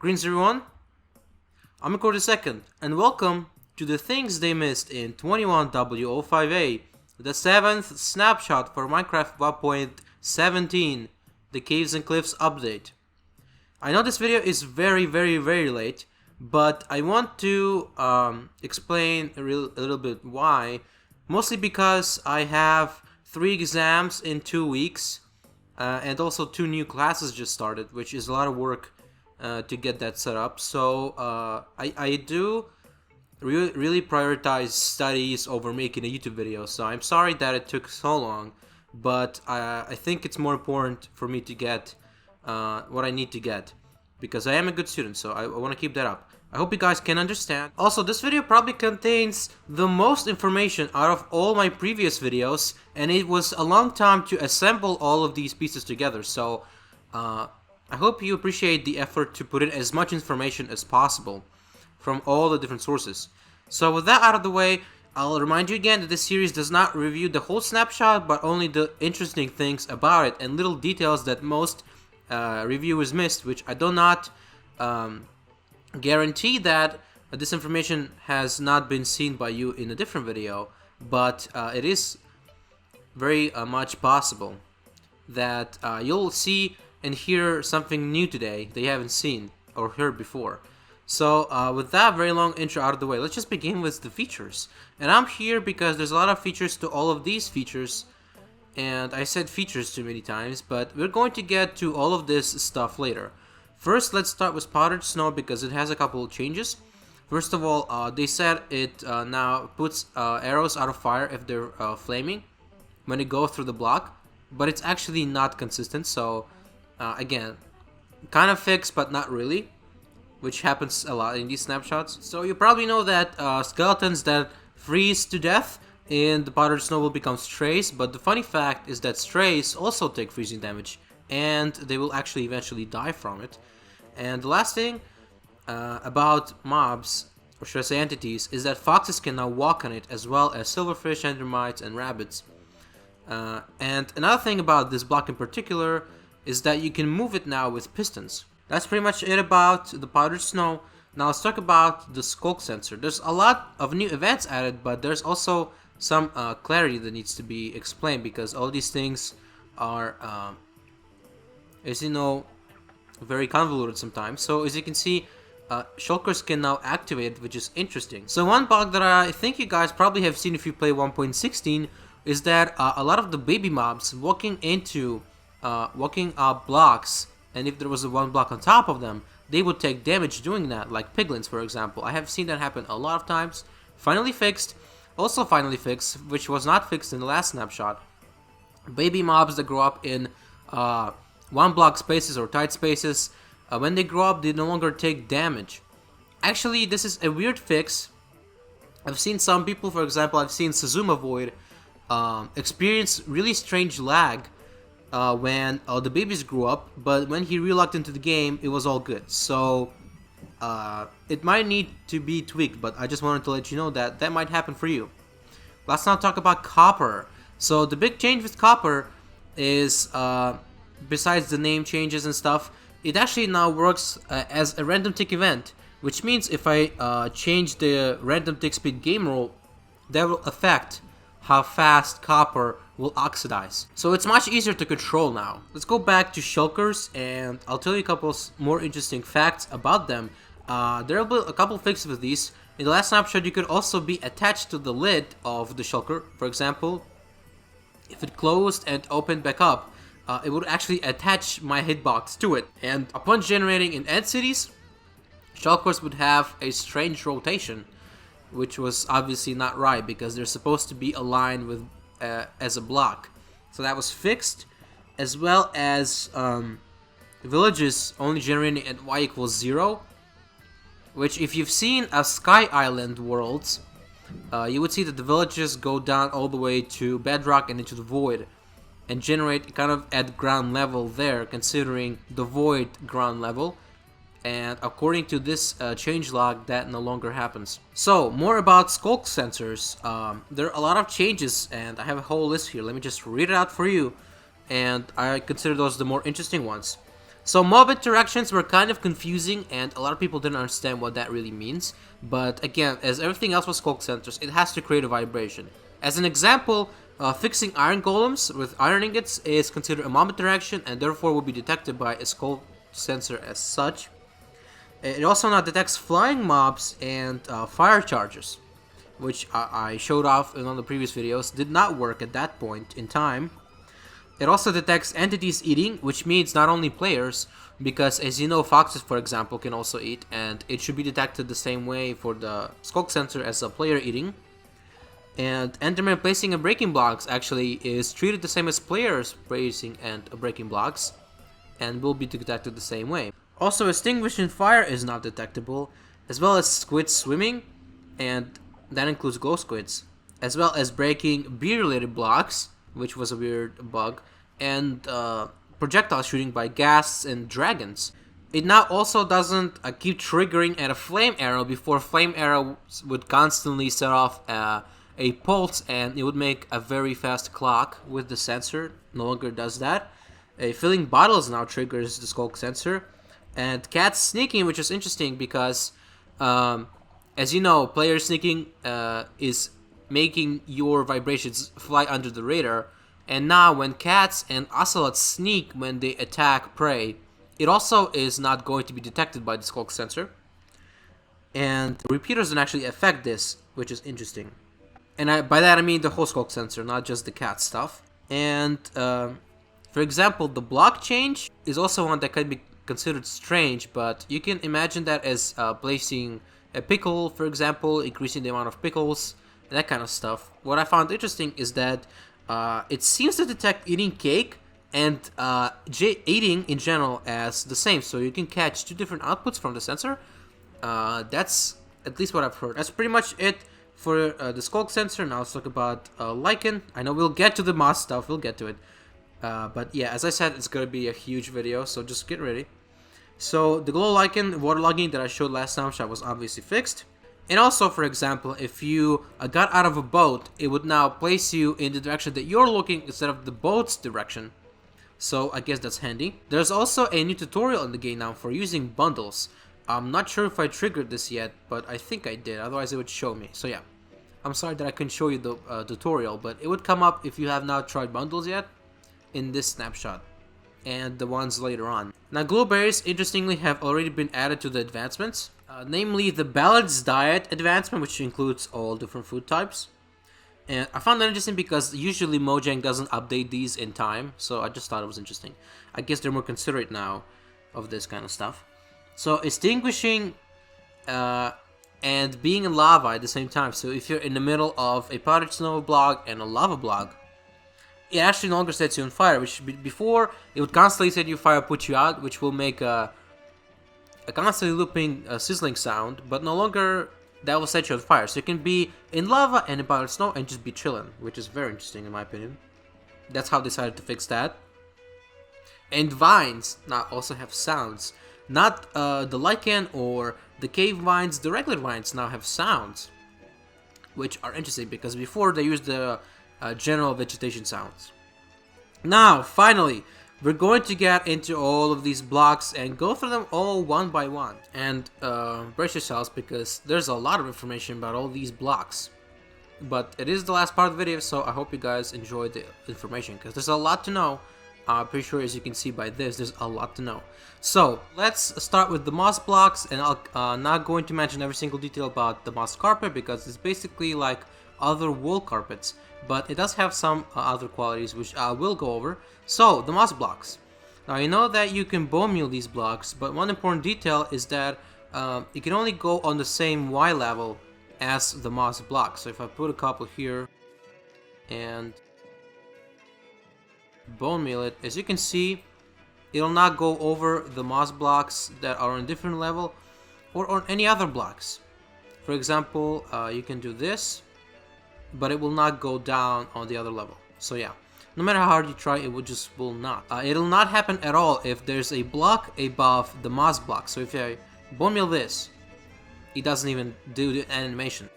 Greens everyone, I'm Record Second, and welcome to the things they missed in 21W05A, the 7th snapshot for Minecraft 1.17, the Caves and Cliffs update. I know this video is very late, but I want to explain a little bit why, mostly because I have 3 exams in 2 weeks, and also 2 new classes just started, which is a lot of work to get that set up. So I do really prioritize studies over making a YouTube video. So I'm sorry that it took so long, but I think it's more important for me to get what I need to get, because I am a good student, so I want to keep that up. I hope you guys can understand. Also, this video probably contains the most information out of all my previous videos, and it was a long time to assemble all of these pieces together, so I hope you appreciate the effort to put in as much information as possible from all the different sources. So with that out of the way, I'll remind you again that this series does not review the whole snapshot, but only the interesting things about it and little details that most reviewers missed, which I do not guarantee that this information has not been seen by you in a different video, but it is very much possible that you'll see and hear something new today that you haven't seen or heard before. So with that very long intro out of the way, let's just begin with the features. And I'm here because there's a lot of features to all of these features, and I said features too many times, but we're going to get to all of this stuff later. First, let's start with powdered snow because it has a couple of changes. First of all, they said it now puts arrows out of fire if they're flaming when they go through the block, but it's actually not consistent, so again, kind of fixed, but not really, which happens a lot in these snapshots. So you probably know that skeletons that freeze to death in the powdered snow will become strays, but the funny fact is that strays also take freezing damage, and they will actually eventually die from it. And the last thing about mobs, or should I say entities, is that foxes can now walk on it, as well as silverfish, endermites, and rabbits. And another thing about this block in particular is that you can move it now with pistons. That's pretty much it about the powdered snow. Now let's talk about the Skulk Sensor. There's a lot of new events added, but there's also some clarity that needs to be explained, because all these things are, as you know, very convoluted sometimes. So as you can see, Shulkers can now activate it, which is interesting. So one bug that I think you guys probably have seen if you play 1.16 is that a lot of the baby mobs walking up blocks, and if there was a one block on top of them, they would take damage doing that, like piglins for example. I have seen that happen a lot of times. Finally fixed. Also finally fixed, which was not fixed in the last snapshot. Baby mobs that grow up in one block spaces or tight spaces, when they grow up they no longer take damage. Actually, this is a weird fix. I've seen some people, for example, I've seen Sazuma Void experience really strange lag when the babies grew up, but when he relocked into the game, it was all good. So it might need to be tweaked, but I just wanted to let you know that that might happen for you. Let's now talk about copper. So the big change with copper is, besides the name changes and stuff, it actually now works as a random tick event, which means if I change the random tick speed game rule, that will affect how fast copper will oxidize. So it's much easier to control now. Let's go back to Shulkers, and I'll tell you a couple more interesting facts about them. There will be a couple fixes with these. In the last snapshot, you could also be attached to the lid of the Shulker. For example, if it closed and opened back up, it would actually attach my hitbox to it. And upon generating in end cities, Shulkers would have a strange rotation, which was obviously not right because they're supposed to be aligned with as a block. So that was fixed, as well as villages only generating at y equals 0, which if you've seen a Sky Island worlds, you would see that the villages go down all the way to bedrock and into the void, and generate kind of at ground level there, considering the void ground level. And according to this changelog, that no longer happens. So, more about Skulk Sensors. There are a lot of changes, and I have a whole list here. Let me just read it out for you, and I consider those the more interesting ones. So mob interactions were kind of confusing, and a lot of people didn't understand what that really means. But again, as everything else with Skulk Sensors, it has to create a vibration. As an example, fixing iron golems with iron ingots is considered a mob interaction, and therefore will be detected by a Skulk Sensor as such. It also now detects flying mobs and fire charges, which I showed off in one of the previous videos, did not work at that point in time. It also detects entities eating, which means not only players, because as you know, foxes, for example, can also eat, and it should be detected the same way for the Skulk Sensor as a player eating. And Enderman placing and breaking blocks actually is treated the same as players placing and breaking blocks, and will be detected the same way. Also, extinguishing fire is not detectable, as well as squids swimming, and that includes glow squids, as well as breaking bee-related blocks, which was a weird bug, and projectile shooting by ghasts and dragons. It now also doesn't keep triggering at a flame arrow before flame arrows would constantly set off a pulse, and it would make a very fast clock with the sensor. No longer does that. Filling bottles now triggers the Skulk Sensor, and cats sneaking, which is interesting because, as you know, player sneaking is making your vibrations fly under the radar, and now when cats and ocelots sneak when they attack prey, it also is not going to be detected by the Skulk Sensor, and repeaters don't actually affect this, which is interesting. And by that I mean the whole Skulk Sensor, not just the cat stuff. And for example, the block change is also one that can be considered strange, but you can imagine that as placing a pickle, for example, increasing the amount of pickles, and that kind of stuff. What I found interesting is that it seems to detect eating cake and eating in general as the same, so you can catch two different outputs from the sensor. That's at least what I've heard. That's pretty much it for the Skulk Sensor. Now let's talk about Lichen. I know we'll get to the moss stuff, we'll get to it. But yeah, as I said, it's gonna be a huge video, so just get ready. So the glow lichen waterlogging that I showed last snapshot was obviously fixed. And also, for example, if you got out of a boat, it would now place you in the direction that you're looking instead of the boat's direction. So I guess that's handy. There's also a new tutorial in the game now for using bundles. I'm not sure if I triggered this yet, but I think I did, otherwise it would show me. So yeah, I'm sorry that I couldn't show you the tutorial, but it would come up if you have not tried bundles yet in this snapshot, and the ones later on. Now, glowberries, interestingly, have already been added to the advancements, namely the Balanced Diet advancement, which includes all different food types. And I found that interesting because usually Mojang doesn't update these in time, so I just thought it was interesting. I guess they're more considerate now of this kind of stuff. So, extinguishing and being in lava at the same time. So, if you're in the middle of a powdered snow block and a lava block, it actually no longer sets you on fire, which before it would constantly set you fire, put you out, which will make a constantly looping sizzling sound, but no longer that will set you on fire. So you can be in lava and in powdered snow and just be chilling, which is very interesting in my opinion. That's how they decided to fix that. And vines now also have sounds. Not the lichen or the cave vines, the regular vines now have sounds, which are interesting because before they used the general vegetation sounds. Now, finally, we're going to get into all of these blocks and go through them all one by one. And brace yourselves because there's a lot of information about all these blocks. But it is the last part of the video, so I hope you guys enjoyed the information because there's a lot to know. I'm pretty sure, as you can see by this, there's a lot to know. So, let's start with the moss blocks, and I'll not going to mention every single detail about the moss carpet because it's basically like other wool carpets, but it does have some other qualities which I will go over. So, the moss blocks. Now, you know that you can bone meal these blocks, but one important detail is that it can only go on the same Y level as the moss block. So, if I put a couple here and bone meal it, as you can see, it'll not go over the moss blocks that are on a different level or on any other blocks. For example, you can do this, but it will not go down on the other level. So yeah, no matter how hard you try, it will not. It'll not happen at all if there's a block above the moss block. So if I bone meal this, it doesn't even do the animation.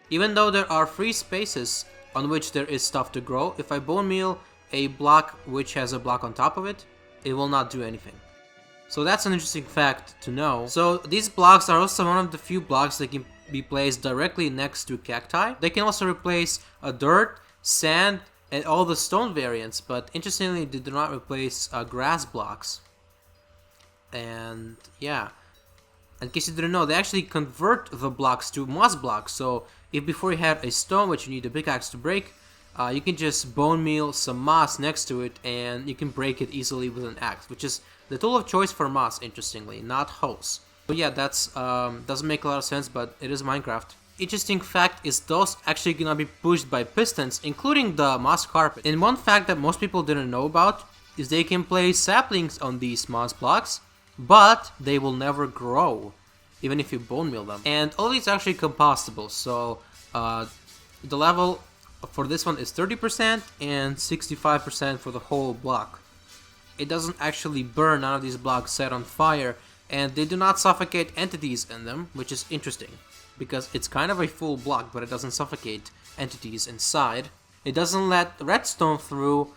Even though there are free spaces on which there is stuff to grow, if I bone meal a block which has a block on top of it, it will not do anything. So that's an interesting fact to know. So these blocks are also one of the few blocks that can be placed directly next to cacti. They can also replace dirt, sand, and all the stone variants, but interestingly they do not replace grass blocks. And yeah, in case you didn't know, they actually convert the blocks to moss blocks. So if before you had a stone which you need a pickaxe to break, you can just bone meal some moss next to it and you can break it easily with an axe, which is the tool of choice for moss, interestingly, not hoes. So yeah, that's doesn't make a lot of sense, but it is Minecraft. Interesting fact is those actually cannot be pushed by pistons, including the moss carpet. And one fact that most people didn't know about is they can place saplings on these moss blocks, but they will never grow, even if you bone meal them. And all these are actually compostable, so the level for this one is 30% and 65% for the whole block. It doesn't actually burn, none of these blocks set on fire, and they do not suffocate entities in them, which is interesting, because it's kind of a full block, but it doesn't suffocate entities inside. It doesn't let redstone through,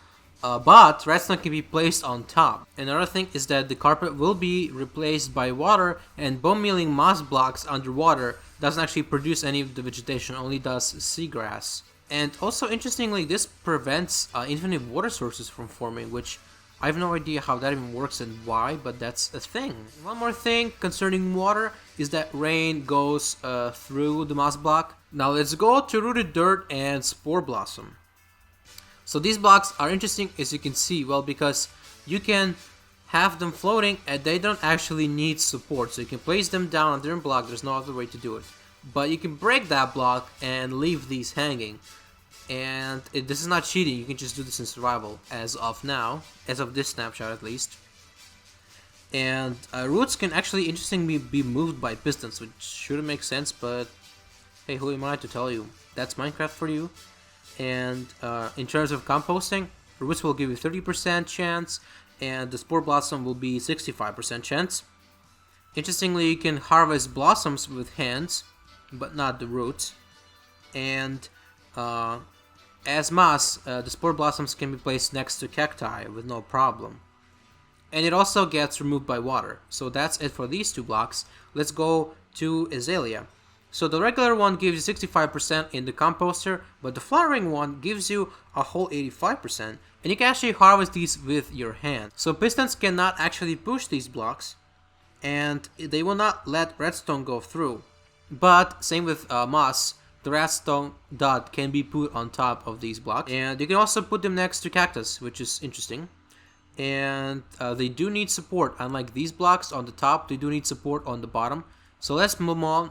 but redstone can be placed on top. Another thing is that the carpet will be replaced by water, and bone mealing moss blocks underwater doesn't actually produce any of the vegetation, only does seagrass. And also, interestingly, this prevents infinite water sources from forming, which I have no idea how that even works and why, but that's a thing. One more thing concerning water is that rain goes through the moss block. Now let's go to rooted dirt and spore blossom. So these blocks are interesting, as you can see, well, because you can have them floating and they don't actually need support. So you can place them down on a different block, there's no other way to do it. But you can break that block and leave these hanging. And this is not cheating, you can just do this in survival as of now, as of this snapshot at least. And roots can actually interestingly be moved by pistons, which shouldn't make sense, but hey, who am I to tell you? That's Minecraft for you. And in terms of composting, roots will give you 30% chance, and the spore blossom will be 65% chance. Interestingly, you can harvest blossoms with hands, but not the roots. And as moss, the spore blossoms can be placed next to cacti with no problem. And it also gets removed by water. So that's it for these two blocks. Let's go to Azalea. So the regular one gives you 65% in the composter, but the flowering one gives you a whole 85%. And you can actually harvest these with your hand. So pistons cannot actually push these blocks, and they will not let redstone go through. But same with moss, the redstone dot can be put on top of these blocks. And you can also put them next to cactus, which is interesting. And they do need support, unlike these blocks on the top, they do need support on the bottom. So let's move on.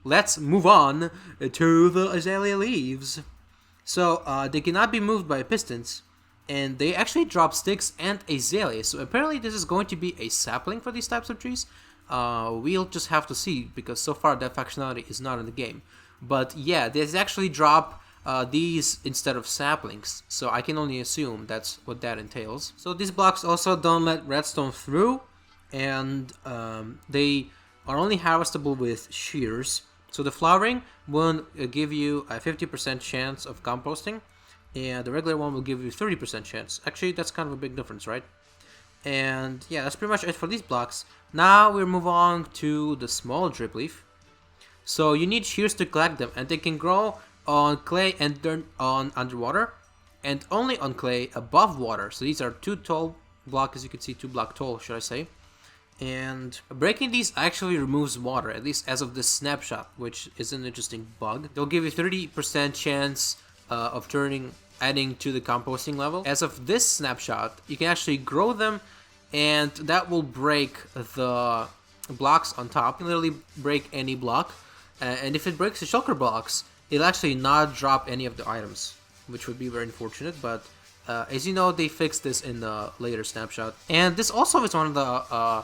Let's move on to the Azalea Leaves. So they cannot be moved by pistons, and they actually drop sticks and azalea. So apparently this is going to be a sapling for these types of trees. We'll just have to see, because so far that functionality is not in the game. But yeah, they actually drop these instead of saplings, so I can only assume that's what that entails. So these blocks also don't let redstone through, and they are only harvestable with shears. So the flowering will give you a 50% chance of composting, and the regular one will give you 30% chance. Actually, that's kind of a big difference, right? And yeah, that's pretty much it for these blocks. Now we'll move on to the small drip leaf. So you need shears to collect them, and they can grow on clay and dirt on underwater, and only on clay above water. So these are 2 tall block, as you can see, 2 block tall, should I say. And breaking these actually removes water, at least as of this snapshot, which is an interesting bug. They'll give you 30% chance of adding to the composting level. As of this snapshot, you can actually grow them, and that will break the blocks on top. You can literally break any block, and if it breaks the shulker blocks, it'll actually not drop any of the items, which would be very unfortunate. But as you know, they fixed this in the later snapshot. And this also is one of the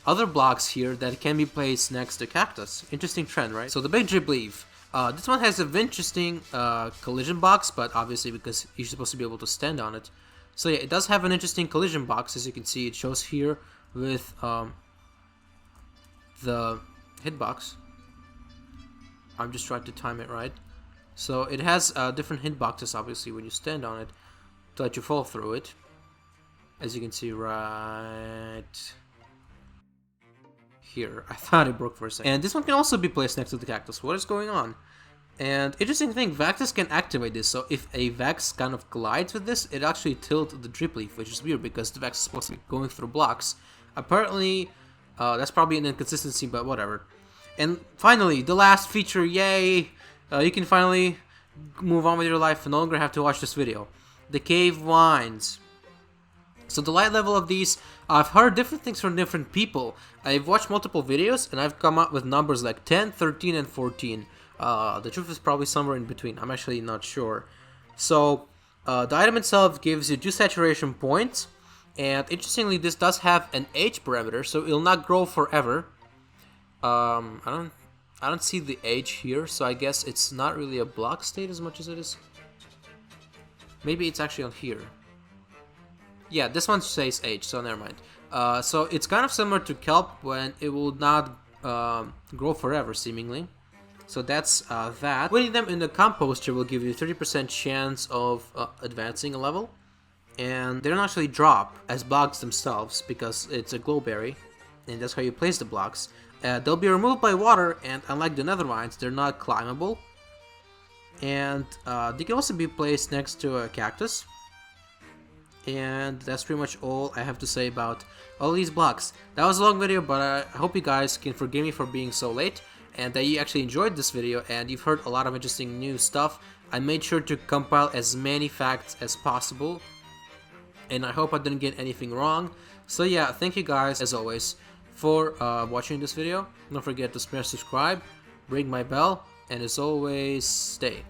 other blocks here that can be placed next to cactus. Interesting trend, right? So the big drip leaf. This one has an interesting collision box, but obviously because you're supposed to be able to stand on it. So yeah, it does have an interesting collision box, as you can see. It shows here with the hitbox. I'm just trying to time it right. So it has different hitboxes, obviously, when you stand on it, to let you fall through it. as you can see right here. I thought it broke for a second. And this one can also be placed next to the cactus. What is going on? And interesting thing, Vexes can activate this, so if a Vex kind of collides with this, it actually tilts the drip leaf, which is weird because the Vex is supposed to be going through blocks. Apparently, that's probably an inconsistency, but whatever. And finally, the last feature, yay! You can finally move on with your life and no longer have to watch this video. The cave wines. So the light level of these, I've heard different things from different people. I've watched multiple videos and I've come up with numbers like 10, 13, and 14. The truth is probably somewhere in between. I'm actually not sure. So the item itself gives you 2 saturation points, and interestingly, this does have an age parameter, so it'll not grow forever. I don't see the age here, so I guess it's not really a block state as much as it is. Maybe it's actually on here. Yeah, this one says age, so never mind. So it's kind of similar to kelp when it will not grow forever, seemingly. So that's that. Putting them in the composter will give you 30% chance of advancing a level. And they don't actually drop as blocks themselves because it's a glowberry. And that's how you place the blocks. They'll be removed by water, and unlike the nether mines, they're not climbable. And they can also be placed next to a cactus. And that's pretty much all I have to say about all these blocks. That was a long video, but I hope you guys can forgive me for being so late, and that you actually enjoyed this video and you've heard a lot of interesting new stuff. I made sure to compile as many facts as possible, and I hope I didn't get anything wrong. So yeah, thank you guys as always for watching this video. Don't forget to smash subscribe, ring my bell, and as always, stay